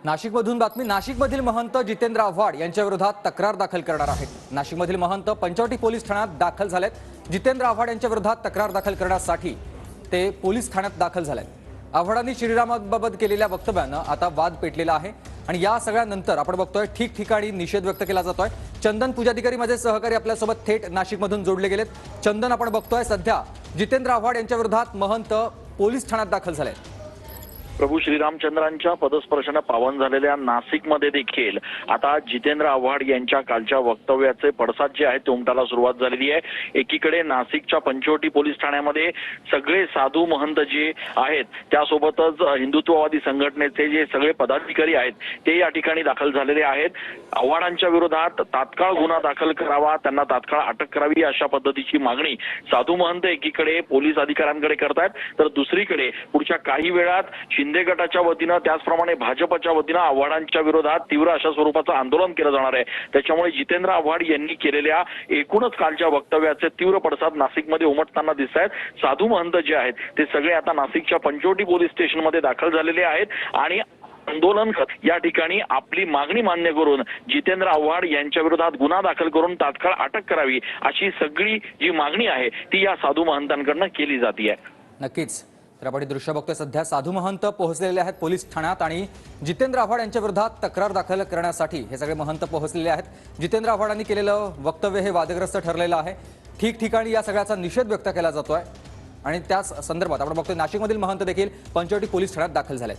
नाशिकमधून बातमी। नाशिकमधील महंत जितेंद्र आव्हाड यांच्या विरोधात तक्रार दाखल करणार आहेत। नाशिकमधील महंत पंचवटी पोलीस ठाण्यात दाखल झालेत। जितेंद्र आव्हाड यांच्या विरोधात तक्रार दाखल करण्यासाठी ते पोलीस ठाण्यात दाखल झालेत। आव्हाडांनी श्रीरामाबाबत केलेल्या वक्तव्यानं आता वाद पेटलेला आहे आणि या सगळ्यानंतर आपण बघतोय ठिकठिकाणी निषेध व्यक्त केला जातोय। चंदन पूजाधिकारी माझे सहकारी आपल्यासोबत थेट नाशिकमधून जोडले गेलेत। चंदन, आपण बघतोय सध्या जितेंद्र आव्हाड यांच्या विरोधात महंत पोलीस ठाण्यात दाखल झालेत। प्रभू श्रीरामचंद्रांच्या पदस्पर्शाने पावन झालेल्या नाशिकमध्ये देखील आता जितेंद्र आव्हाड यांच्या कालच्या वक्तव्याचे पडसाद जे आहेत ते उमटायला सुरुवात झालेली आहे। एकीकडे नाशिकच्या पंचवटी पोलीस ठाण्यामध्ये सगळे साधू महंत जे आहेत त्यासोबतच हिंदुत्ववादी संघटनेचे जे सगळे पदाधिकारी आहेत ते या ठिकाणी दाखल झालेले आहेत। आव्हाडांच्या विरोधात तात्काळ गुन्हा दाखल करावा, त्यांना तात्काळ अटक करावी अशा पद्धतीची मागणी साधू महंत एकीकडे पोलीस अधिकाऱ्यांकडे करतायत, तर दुसरीकडे पुढच्या काही वेळात शिंदे गटाच्या वतीनं त्याचप्रमाणे भाजपच्या वतीनं आव्हाडांच्या विरोधात तीव्र अशा स्वरूपाचं आंदोलन केलं जाणार आहे। त्याच्यामुळे जितेंद्र आव्हाड यांनी केलेल्या एकूणच कालच्या वक्तव्याचे तीव्र पडसाद नाशिकमध्ये उमटताना दिसत आहेत। साधू महंत जे आहेत ते सगळे आता नाशिकच्या पंचवटी पोलीस स्टेशनमध्ये दाखल झालेले आहेत आणि आंदोलन या ठिकाणी आपली मागणी मान्य करून जितेंद्र आव्हाड यांच्या विरोधात गुन्हा दाखल करून तात्काळ अटक करावी अशी सगळी जी मागणी आहे ती या साधू महंतांकडून केली जाते। नक्कीच, तर आपण दृश्य बघतोय सध्या साधू महंत पोहोचलेले आहेत पोलीस ठाण्यात आणि जितेंद्र आव्हाड यांच्या विरोधात तक्रार दाखल करण्यासाठी हे सगळे महंत पोहोचलेले आहेत। जितेंद्र आव्हाडांनी केलेलं वक्तव्य हे वादग्रस्त ठरलेलं आहे। ठिकठिकाणी या सगळ्याचा निषेध व्यक्त केला जातोय आणि त्याच संदर्भात आपण बघतोय नाशिकमधील महंत देखील पंचवटी पोलीस ठाण्यात दाखल झालेत।